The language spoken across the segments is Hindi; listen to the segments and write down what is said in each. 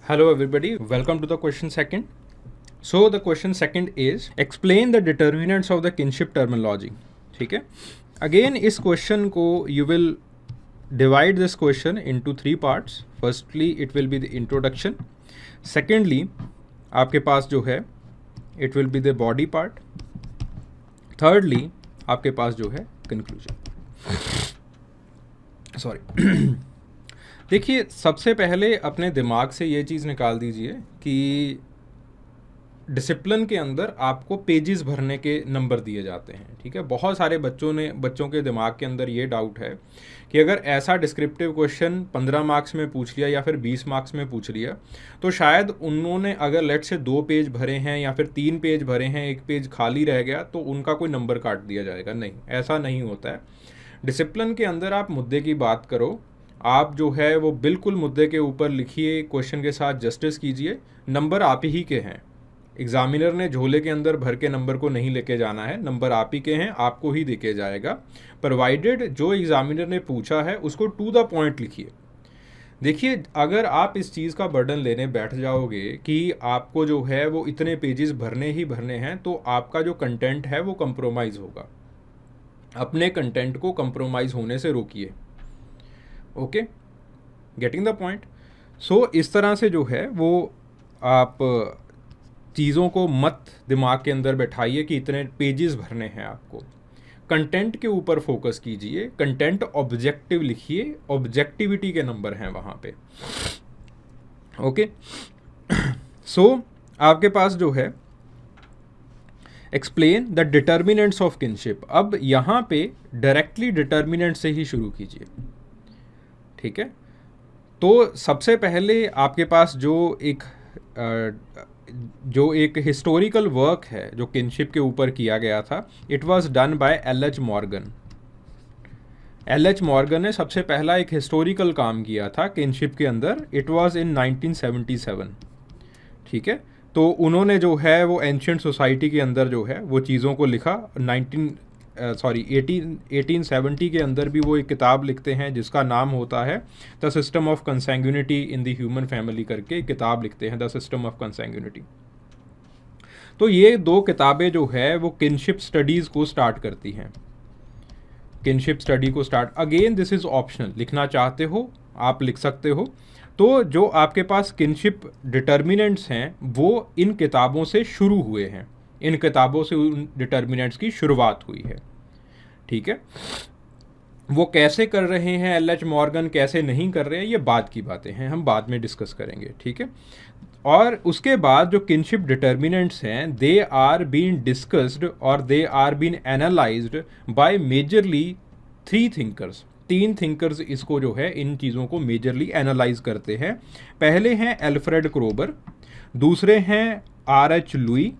Hello everybody, welcome to the question second. So the question second is explain the determinants of the kinship terminology. ठीक है, again इस question को you will divide this question into three parts. Firstly it will be the introduction. Secondly आपके पास जो है it will be the body part. Thirdly आपके पास जो है conclusion. Sorry. देखिए, सबसे पहले अपने दिमाग से ये चीज़ निकाल दीजिए कि डिसिप्लिन के अंदर आपको पेजेस भरने के नंबर दिए जाते हैं। ठीक है, बहुत सारे बच्चों के दिमाग के अंदर ये डाउट है कि अगर ऐसा डिस्क्रिप्टिव क्वेश्चन 15 मार्क्स में पूछ लिया या फिर 20 मार्क्स में पूछ लिया तो शायद उन्होंने अगर लेट से 2 पेज भरे हैं या फिर 3 पेज भरे हैं, 1 पेज खाली रह गया तो उनका कोई नंबर काट दिया जाएगा। नहीं, ऐसा नहीं होता है। डिसिप्लिन के अंदर आप मुद्दे की बात करो, आप जो है वो बिल्कुल मुद्दे के ऊपर लिखिए, क्वेश्चन के साथ जस्टिस कीजिए, नंबर आप ही के हैं। एग्जामिनर ने झोले के अंदर भर के नंबर को नहीं लेके जाना है, नंबर आप ही के हैं, आपको ही देके जाएगा, प्रोवाइडेड जो एग्जामिनर ने पूछा है उसको टू द पॉइंट लिखिए। देखिए, अगर आप इस चीज़ का बर्डन लेने बैठ जाओगे कि आपको जो है वो इतने पेजेस भरने ही भरने हैं तो आपका जो कंटेंट है वो कंप्रोमाइज़ होगा। अपने कंटेंट को कंप्रोमाइज़ होने से रोकिए। Okay, getting the point. So इस तरह से जो है वो आप चीज़ों को मत दिमाग के अंदर बैठाइए कि इतने पेजेस भरने हैं आपको। कंटेंट के ऊपर फोकस कीजिए, कंटेंट ऑब्जेक्टिव लिखिए, ऑब्जेक्टिविटी के नंबर हैं वहाँ पे। ओके, सो आपके पास जो है explain the determinants of kinship. अब यहाँ पे डायरेक्टली डिटर्मिनेंट से ही शुरू कीजिए। ठीक है, तो सबसे पहले आपके पास जो एक हिस्टोरिकल वर्क है जो किनशिप के ऊपर किया गया था, it was done by L H. Morgan. L H. Morgan ने सबसे पहला एक हिस्टोरिकल काम किया था किनशिप के अंदर, इट वाज इन 1977। ठीक है, तो उन्होंने जो है वो एंशिएंट सोसाइटी के अंदर जो है वो चीज़ों को लिखा। 1870 के अंदर भी वो एक किताब लिखते हैं जिसका नाम होता है the system of consanguinity in the human family करके किताब लिखते हैं, द सिस्टम ऑफ कंसैंग्यूनिटी। तो ये 2 किताबें जो है वो किनशिप स्टडीज़ को स्टार्ट करती हैं। किनशिप स्टडी को start, again this is optional, लिखना चाहते हो आप लिख सकते हो। तो जो आपके पास किनशिप डिटर्मिनेंट्स हैं वो इन किताबों से शुरू हुए हैं, इन किताबों से उन डिटर्मिनेंट्स की शुरुआत हुई है। ठीक है, वो कैसे कर रहे हैं एल.एच. मॉर्गन, कैसे नहीं कर रहे हैं, ये बाद की बातें हैं, हम बाद में डिस्कस करेंगे। ठीक है, और उसके बाद जो किनशिप डिटर्मिनेंट्स हैं दे आर बीन डिस्कस्ड और they are been analysed by majorly 3 thinkers. 3 thinkers इसको जो है इन चीज़ों को मेजरली एनालाइज करते हैं। पहले हैं एल्फ्रेड क्रोबर, दूसरे हैं आर.एच. लुई,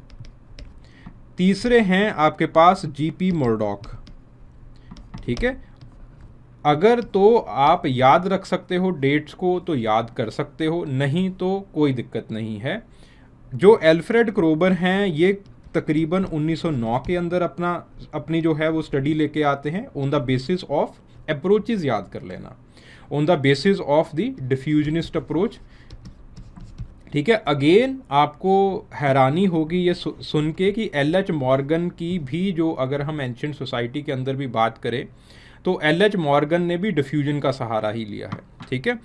तीसरे हैं आपके पास जी.पी. मुरडॉक। ठीक है, अगर तो आप याद रख सकते हो डेट्स को तो याद कर सकते हो, नहीं तो कोई दिक्कत नहीं है। जो एल्फ्रेड क्रोबर हैं ये तकरीबन 1909 के अंदर अपनी जो है वो स्टडी लेके आते हैं on the basis of approaches, याद कर लेना, on the basis of the डिफ्यूजनिस्ट approach. ठीक है, अगेन आपको हैरानी होगी ये सुन के कि एल.एच. मॉर्गन की भी जो अगर हम एंशिएंट सोसाइटी के अंदर भी बात करें तो एल.एच. मॉर्गन ने भी डिफ्यूजन का सहारा ही लिया है। ठीक है,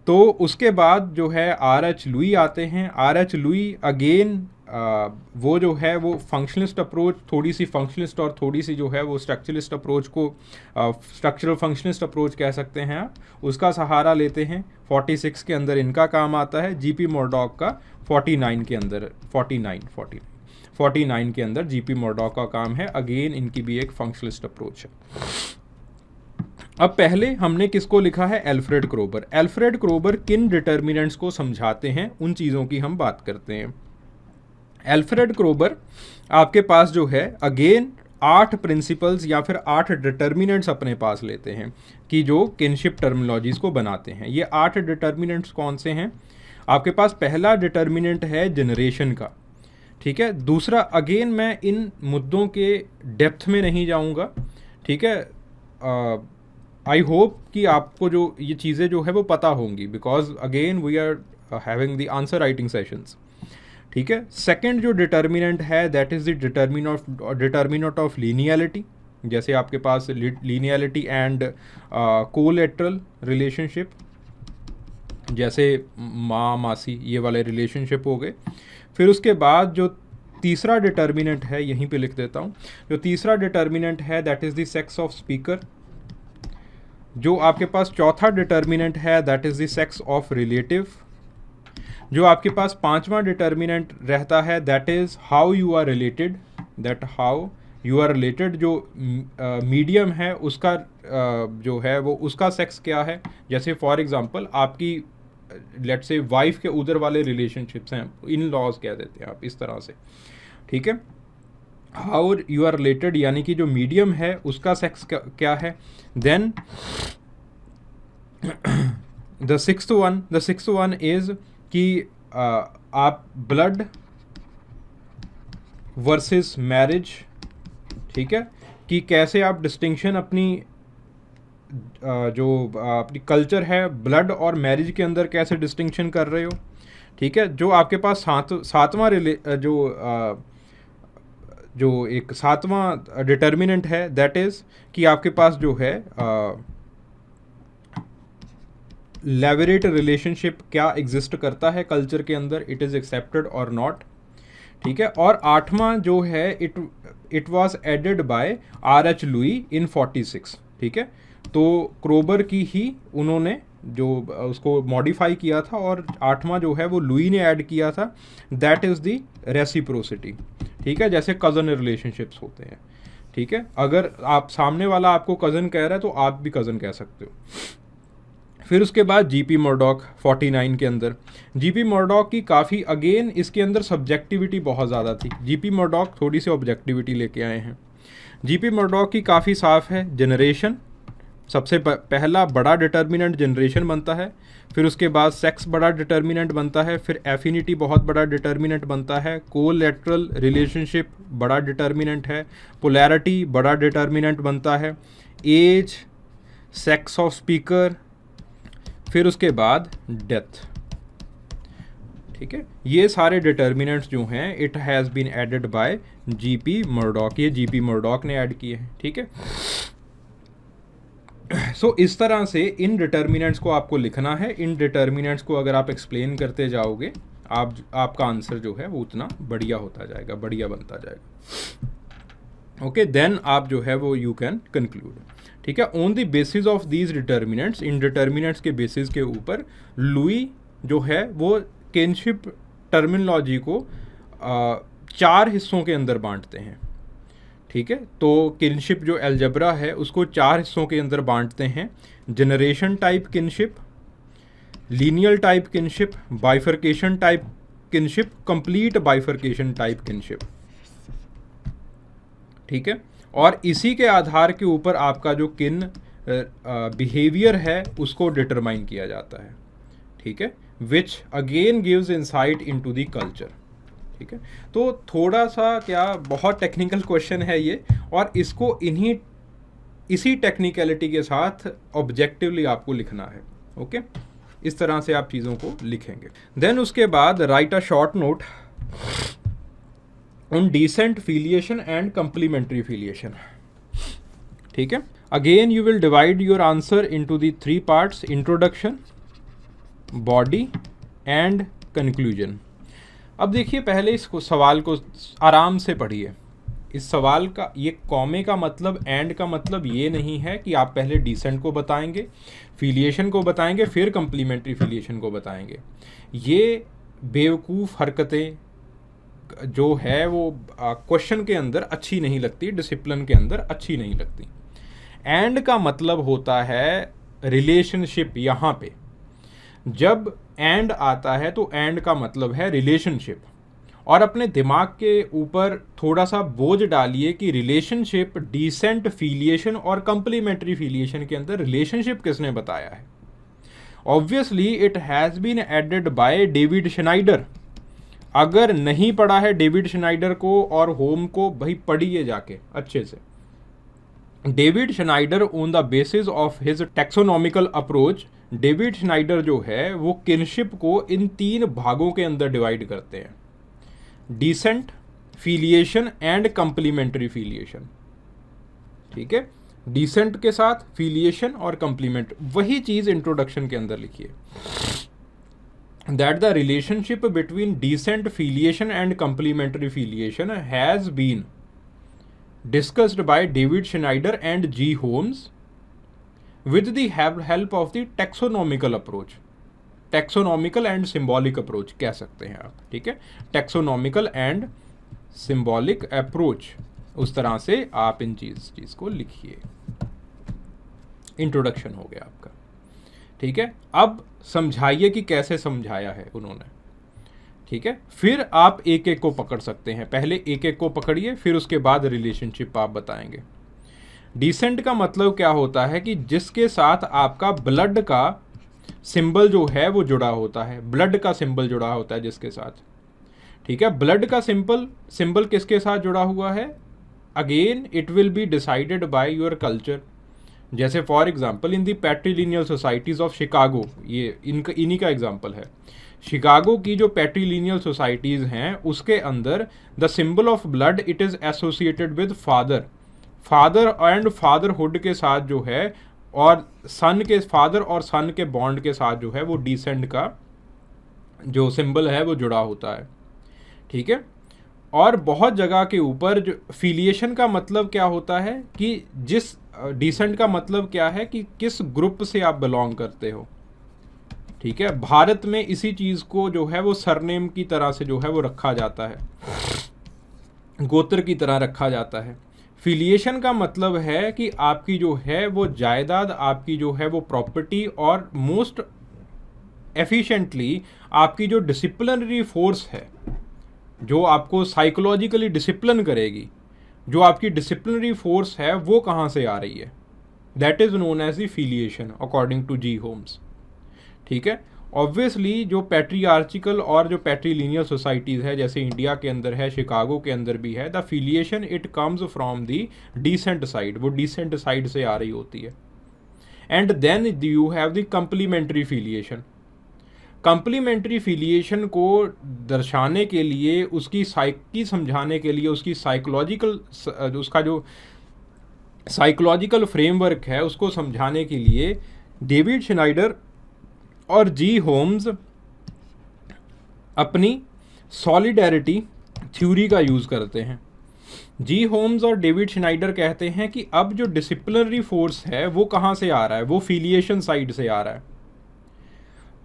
तो उसके बाद जो है आर.एच. लुई आते हैं। आर.एच. लुई अगेन वो जो है वो फंक्शनलिस्ट अप्रोच, थोड़ी सी फंक्शनलिस्ट और थोड़ी सी जो है वो स्ट्रक्चरलिस्ट अप्रोच को स्ट्रक्चरल फंक्शनलिस्ट अप्रोच कह सकते हैं आप, उसका सहारा लेते हैं। 46 के अंदर इनका काम आता है। जी.पी. मुरडॉक का 49 के अंदर 49 के अंदर जी.पी. मुरडॉक का काम है। अगेन इनकी भी एक फंक्शनलिस्ट अप्रोच है। अब पहले हमने किसको लिखा है, एल्फ्रेड क्रोबर। एल्फ्रेड क्रोबर किन डिटर्मिनेंट्स को समझाते हैं उन चीज़ों की हम बात करते हैं। एल्फ्रेड क्रोबर आपके पास जो है अगेन 8 प्रिंसिपल्स या फिर 8 डिटर्मिनेंट्स अपने पास लेते हैं कि जो किनशिप टर्मिनोलॉजीज़ को बनाते हैं। ये 8 डिटर्मिनेंट्स कौन से हैं? आपके पास पहला डिटर्मिनेंट है जनरेशन का। ठीक है, दूसरा, अगेन मैं इन मुद्दों के डेप्थ में नहीं जाऊंगा। ठीक है, आई होप कि आपको जो ये चीज़ें जो है वो पता होंगी, because again we are having the answer writing sessions. ठीक है, सेकंड जो डिटर्मिनेंट है that is the determinant of lineality. जैसे आपके पास लीनियलिटी एंड कोलैटरल रिलेशनशिप, जैसे माँ मासी ये वाले रिलेशनशिप हो गए। फिर उसके बाद जो तीसरा डिटर्मिनेंट है, यहीं पे लिख देता हूँ, जो तीसरा डिटर्मिनेंट है that is the sex of speaker. जो आपके पास चौथा डिटर्मिनेंट है that is the sex of relative. जो आपके पास पांचवा डिटर्मिनेंट रहता है that is how you are related, that how you are related. जो मीडियम है उसका जो है वो उसका सेक्स क्या है। जैसे फॉर एग्जांपल आपकी लेट्स से वाइफ के उधर वाले रिलेशनशिप्स हैं, इन लॉज कह देते हैं आप इस तरह से। ठीक है, हाउ यू आर रिलेटेड यानी कि जो मीडियम है उसका सेक्स क्या है। Then the sixth one is कि आप ब्लड वर्सेस मैरिज, ठीक है, कि कैसे आप डिस्टिंक्शन अपनी जो अपनी कल्चर है ब्लड और मैरिज के अंदर कैसे डिस्टिंक्शन कर रहे हो। ठीक है, जो आपके पास सातवां जो एक सातवां डिटर्मिनेंट है दैट इज़ कि आपके पास जो है लेवरेट रिलेशनशिप क्या एग्जिस्ट करता है कल्चर के अंदर, इट इज़ एक्सेप्टेड और नॉट। ठीक है, और आठवां जो है it was added by R.H. Lowie in 46। ठीक है, तो क्रोबर की ही उन्होंने जो उसको मॉडिफाई किया था, और आठवां जो है वो लुई ने ऐड किया था, दैट इज़ द रेसिप्रोसिटी। ठीक है, जैसे कज़न रिलेशनशिप्स होते हैं। ठीक है, अगर आप सामने वाला आपको कज़न कह रहा है तो आप भी कज़न कह सकते हो। फिर उसके बाद जीपी मर्डॉक 49 के अंदर, जीपी मर्डॉक की काफ़ी अगेन इसके अंदर सब्जेक्टिविटी बहुत ज़्यादा थी। जीपी मर्डॉक थोड़ी सी ऑब्जेक्टिविटी लेके आए हैं। जीपी मर्डॉक की काफ़ी साफ है, जनरेशन सबसे पहला बड़ा डिटर्मिनेंट जनरेशन बनता है। फिर उसके बाद सेक्स बड़ा डिटर्मिनेंट बनता है। फिर एफिनिटी बहुत बड़ा डिटर्मिनेंट बनता है। कोलैटरल रिलेशनशिप बड़ा डिटर्मिनेंट है। पोलैरिटी बड़ा डिटर्मिनेंट बनता है। एज, सेक्स ऑफ स्पीकर, फिर उसके बाद डेथ। ठीक है, ये सारे डिटर्मिनेंट्स जो हैं it has been added by GP Murdock, ये जीपी मर्डॉक ने ऐड किए हैं। ठीक है, सो इस तरह से इन डिटर्मिनेंट्स को आपको लिखना है। इन डिटर्मिनेंट्स को अगर आप एक्सप्लेन करते जाओगे आपका आंसर जो है वो उतना बढ़िया होता जाएगा, बढ़िया बनता जाएगा। ओके, देन आप जो है वो यू कैन कंक्लूड। ठीक है, on the basis of these determinants, in determinants के बेसिस के ऊपर लुई जो है वो किनशिप टर्मिनोलॉजी को 4 हिस्सों के अंदर बांटते हैं। ठीक है, तो किनशिप जो एल्जेब्रा है उसको 4 हिस्सों के अंदर बांटते हैं। Generation type kinship, lineal type kinship, bifurcation type kinship, complete bifurcation type kinship. ठीक है, और इसी के आधार के ऊपर आपका जो किन बिहेवियर है उसको डिटरमाइन किया जाता है। ठीक है, which again gives insight into the culture. ठीक है, तो थोड़ा सा क्या बहुत टेक्निकल क्वेश्चन है ये, और इसको इसी टेक्निकलिटी के साथ ऑब्जेक्टिवली आपको लिखना है। ओके, इस तरह से आप चीज़ों को लिखेंगे। देन उसके बाद write a short note on descent filiation and complementary filiation. ठीक है, again you will divide your answer into the 3 parts, introduction, body and conclusion. अब देखिए, पहले इस सवाल को आराम से पढ़िए। इस सवाल का ये कॉमे का मतलब, एंड का मतलब ये नहीं है कि आप पहले डिसेंट को बताएंगे, फिलिएशन को बताएंगे, फिर कंप्लीमेंट्री फिलिएशन को बताएंगे। ये बेवकूफ़ हरकतें जो है वो क्वेश्चन के अंदर अच्छी नहीं लगती, डिसिप्लिन के अंदर अच्छी नहीं लगती। एंड का मतलब होता है रिलेशनशिप। यहाँ पे जब एंड आता है तो एंड का मतलब है रिलेशनशिप, और अपने दिमाग के ऊपर थोड़ा सा बोझ डालिए कि रिलेशनशिप, डिसेंट फिलिएशन और कंप्लीमेंट्री फिलिएशन के अंदर रिलेशनशिप किसने बताया है। Obviously it has been added by David Schneider. अगर नहीं पढ़ा है डेविड श्नाइडर को और होम को, भाई पढ़िए जाके अच्छे से। David Schneider on the basis of his taxonomical approach David Schneider जो है वो किनशिप को इन 3 भागों के अंदर डिवाइड करते हैं, decent, filiation and complementary filiation. ठीक है, डिसेंट के साथ फिलिएशन और कंप्लीमेंट, वही चीज इंट्रोडक्शन के अंदर लिखिए, that the relationship between descent, filiation and complementary filiation has been discussed by David Schneider and G Holmes with the help of the taxonomical approach, taxonomical and symbolic approach कह सकते हैं आप। ठीक है, taxonomical and symbolic approach, उस तरह से आप इन चीज को लिखिए। इंट्रोडक्शन हो गया आपका। ठीक है, अब समझाइए कि कैसे समझाया है उन्होंने। ठीक है, फिर आप एक एक को पकड़ सकते हैं, पहले एक एक को पकड़िए, फिर उसके बाद रिलेशनशिप आप बताएंगे। डिसेंट का मतलब क्या होता है कि जिसके साथ आपका ब्लड का सिंबल जो है वो जुड़ा होता है, ब्लड का सिंबल जुड़ा होता है जिसके साथ। ठीक है, ब्लड का सिंबल किसके साथ जुड़ा हुआ है? Again it will be decided by your culture. जैसे for example in the patrilineal societies of Chicago, ये इन्हीं का एग्जांपल है। शिकागो की जो पैट्रीलिनियल सोसाइटीज हैं उसके अंदर the symbol of blood it is associated with father and fatherhood के साथ जो है, और सन के फादर और सन के बॉन्ड के साथ जो है वो डिसेंट का जो सिंबल है वो जुड़ा होता है। ठीक है, और बहुत जगह के ऊपर जो फिलिएशन का मतलब क्या होता है कि जिस डिसेंट का मतलब क्या है कि किस ग्रुप से आप बिलोंग करते हो। ठीक है, भारत में इसी चीज को जो है वो सरनेम की तरह से जो है वो रखा जाता है, गोत्र की तरह रखा जाता है। फिलिएशन का मतलब है कि आपकी जो है वो जायदाद, आपकी जो है वो प्रॉपर्टी, और मोस्ट एफिशिएंटली आपकी जो डिसिप्लिनरी फोर्स है, जो आपको साइकोलॉजिकली डिसिप्लिन करेगी, जो आपकी डिसिप्लिनरी फोर्स है वो कहाँ से आ रही है, that is known as the filiation according to G Holmes. ठीक है, ऑब्वियसली जो पैट्रियार्चिकल और जो पैट्रीलिनियल सोसाइटीज़ है, जैसे इंडिया के अंदर है, शिकागो के अंदर भी है, the filiation it comes from the descent side, वो डिसेंट साइड से आ रही होती है। And then you have the complementary filiation. Complementary filiation को दर्शाने के लिए, उसकी साइकी समझाने के लिए, उसकी साइकोलॉजिकल, उसका जो साइकोलॉजिकल फ्रेमवर्क है उसको समझाने के लिए डेविड श्नाइडर और जी होम्स अपनी सॉलिडेरिटी थ्योरी का यूज़ करते हैं। जी होम्स और डेविड श्नाइडर कहते हैं कि अब जो डिसिप्लिनरी फोर्स है वो कहाँ से आ रहा है, वो फिलिएशन साइड से आ रहा है।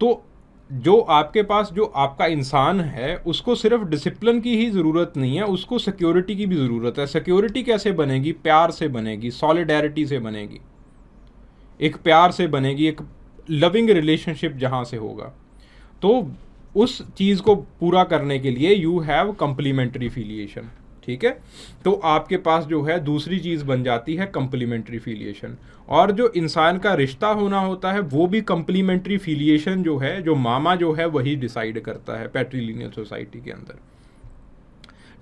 तो जो आपके पास जो आपका इंसान है उसको सिर्फ डिसिप्लिन की ही ज़रूरत नहीं है, उसको सिक्योरिटी की भी ज़रूरत है। सिक्योरिटी कैसे बनेगी? प्यार से बनेगी, सॉलिडेरिटी से बनेगी, एक प्यार से बनेगी, एक लविंग रिलेशनशिप जहाँ से होगा। तो उस चीज़ को पूरा करने के लिए यू हैव कंप्लीमेंट्री फिलिएशन। ठीक है, तो आपके पास जो है दूसरी चीज़ बन जाती है कंप्लीमेंट्री फिलिएशन। और जो इंसान का रिश्ता होना होता है वो भी कंप्लीमेंट्री फिलिएशन जो है, जो मामा जो है वही डिसाइड करता है पैट्रीलिनियल सोसाइटी के अंदर।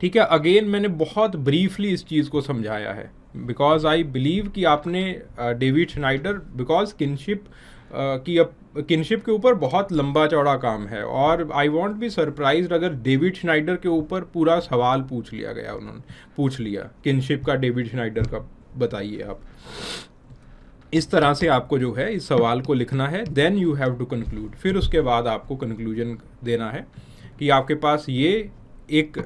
ठीक है, अगेन मैंने बहुत ब्रीफली इस चीज़ को समझाया है बिकॉज आई बिलीव कि आपने डेविड श्नाइडर, बिकॉज किनशिप के ऊपर बहुत लंबा चौड़ा काम है, और आई वॉन्ट बी सरप्राइज अगर डेविड श्नाइडर के ऊपर पूरा सवाल पूछ लिया गया, उन्होंने पूछ लिया किनशिप का, डेविड श्नाइडर का बताइए आप। इस तरह से आपको जो है इस सवाल को लिखना है, then you have to conclude. फिर उसके बाद आपको कंक्लूजन देना है कि आपके पास ये एक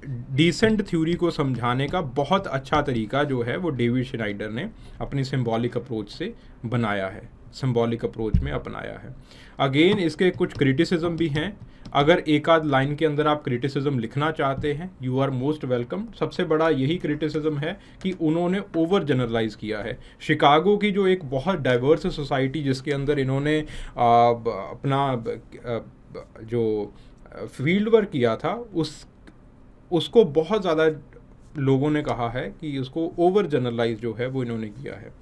डिसेंट थ्योरी को समझाने का बहुत अच्छा तरीका जो है वो डेविड श्नाइडर ने अपनी सिंबॉलिक अप्रोच से बनाया है, सिंबॉलिक अप्रोच में अपनाया है। अगेन इसके कुछ क्रिटिसिज्म भी हैं, अगर एक आध लाइन के अंदर आप क्रिटिसिज्म लिखना चाहते हैं यू आर मोस्ट वेलकम। सबसे बड़ा यही क्रिटिसिज्म है कि उन्होंने ओवर जनरलाइज किया है। शिकागो की जो एक बहुत डाइवर्स सोसाइटी जिसके अंदर इन्होंने अपना जो फील्ड वर्क किया था उसको बहुत ज़्यादा लोगों ने कहा है कि उसको ओवर जनरलाइज जो है वो इन्होंने किया है।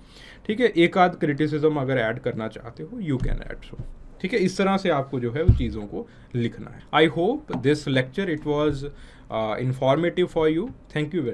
ठीक है, एक आध क्रिटिसिज्म अगर ऐड करना चाहते हो यू कैन ऐड सो। ठीक है, इस तरह से आपको जो है वो चीज़ों को लिखना है। I hope this lecture it was informative for you. Thank you very